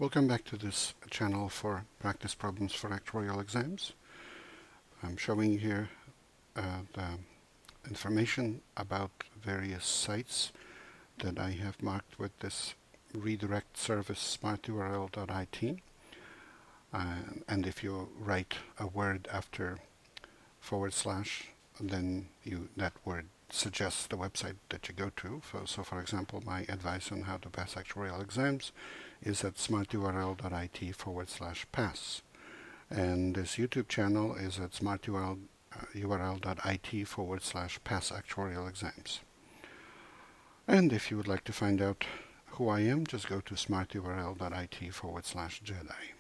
Welcome back to this channel for practice problems for actuarial exams. I'm showing here the information about various sites that I have marked with this redirect service smarturl.it. And if you write a word after / then that word suggests the website that you go to. So for example, my advice on how to pass actuarial exams is at smarturl.it /pass. And this YouTube channel is at smarturl.it /pass actuarial exams. And if you would like to find out who I am, just go to smarturl.it /Jedi.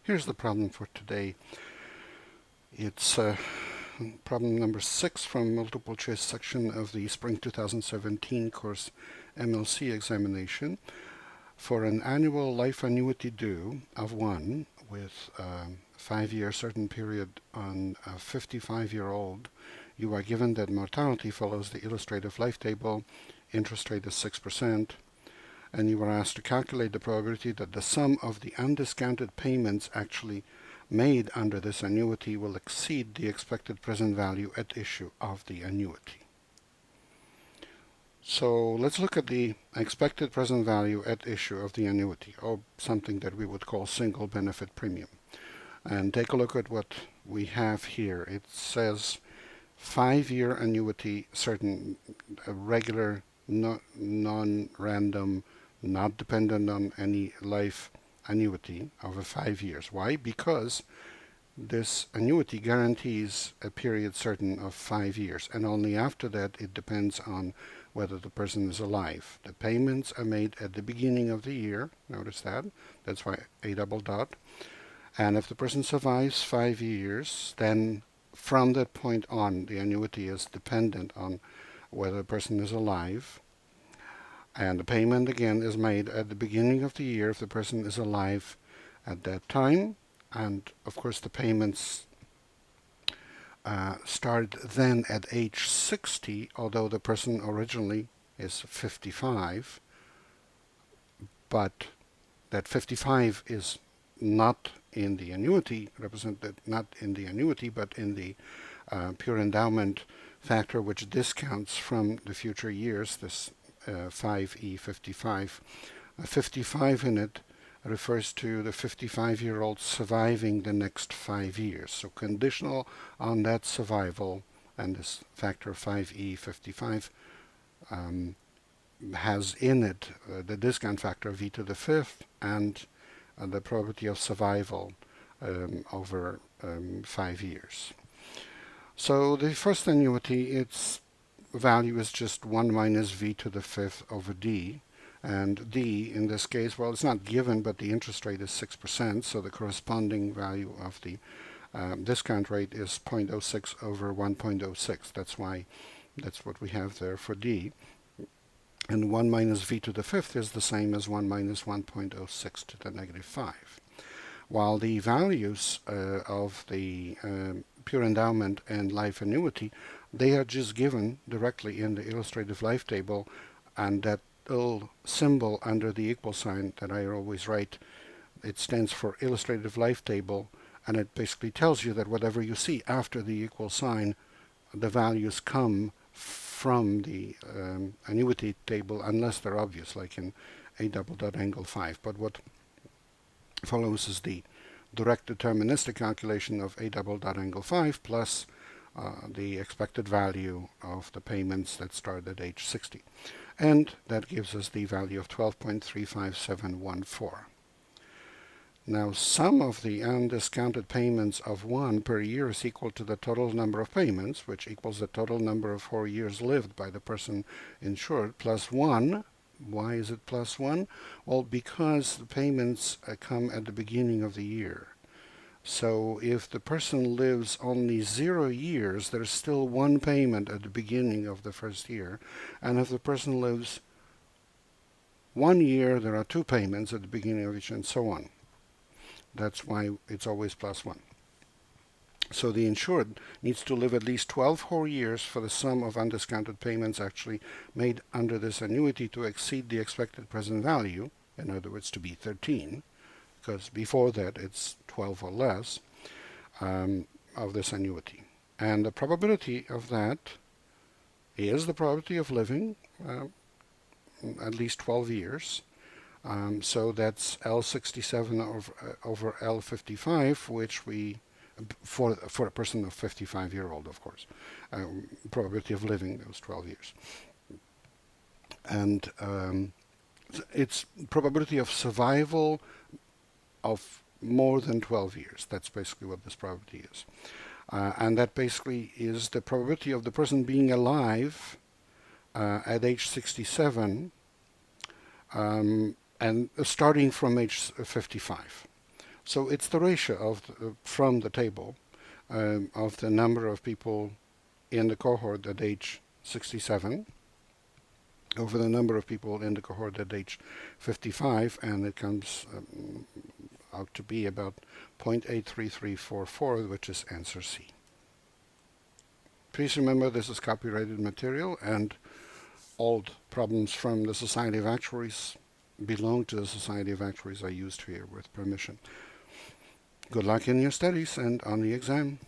Here's the problem for today. It's problem number 6 from multiple choice section of the Spring 2017 course MLC examination for an annual life annuity due of 1 with a 5-year certain period on a 55-year-old. You are given that mortality follows the illustrative life table, interest rate is 6%, and you are asked to calculate the probability that the sum of the undiscounted payments actually made under this annuity will exceed the expected present value at issue of the annuity. So let's look at the expected present value at issue of the annuity, or something that we would call single benefit premium. And take a look at what we have here. It says 5-year annuity, certain regular, non-random, not dependent on any life annuity over 5 years. Why? Because this annuity guarantees a period certain of 5 years, and only after that it depends on whether the person is alive. The payments are made at the beginning of the year. Notice that. That's why A double dot. And if the person survives 5 years, then from that point on, the annuity is dependent on whether the person is alive. And the payment again is made at the beginning of the year if the person is alive at that time. And of course the payments start then at age 60, although the person originally is 55. But that 55 is not in the annuity, represented not in the annuity, but in the pure endowment factor, which discounts from the future years, this 5E55. 55 in it refers to the 55-year-old surviving the next 5 years. So conditional on that survival, and this factor 5E55 has in it the discount factor V to the 5th and the probability of survival over 5 years. So the first annuity, its value is just 1 minus V to the 5th over D. And D, in this case, well, it's not given, but the interest rate is 6%, so the corresponding value of the discount rate is 0.06 over 1.06. That's what we have there for D. And 1 minus V to the 5th is the same as 1 minus 1.06 to the negative 5. While the values of the pure endowment and life annuity, they are just given directly in the illustrative life table, and that little symbol under the equal sign that I always write, it stands for illustrative life table, and it basically tells you that whatever you see after the equal sign, the values come from the annuity table, unless they're obvious, like in A double dot angle 5. But what follows is the direct deterministic calculation of A double dot angle 5 plus the expected value of the payments that start at age 60. And that gives us the value of 12.35714. Now, sum of the undiscounted payments of 1 per year is equal to the total number of payments, which equals the total number of 4 years lived by the person insured, plus 1. Why is it plus 1? Well, because the payments come at the beginning of the year. So if the person lives only 0 years, there's still 1 payment at the beginning of the first year. And if the person lives 1 year, there are 2 payments at the beginning of each, and so on. That's why it's always plus 1. So the insured needs to live at least 12 whole years for the sum of undiscounted payments actually made under this annuity to exceed the expected present value, in other words, to be 13, because before that it's 12 or less, of this annuity. And the probability of that is the probability of living at least 12 years. So that's L67 over L55, which we, for a person of 55-year-old, of course, probability of living those 12 years. And it's probability of survival of more than 12 years. That's basically what this probability is. And that basically is the probability of the person being alive at age 67 and starting from age 55. So it's the ratio of from the table of the number of people in the cohort at age 67 over the number of people in the cohort at age 55, and it comes out to be about 0.83344, which is answer C. Please remember this is copyrighted material, and all problems from the Society of Actuaries belong to the Society of Actuaries are used here with permission. Good luck in your studies and on the exam.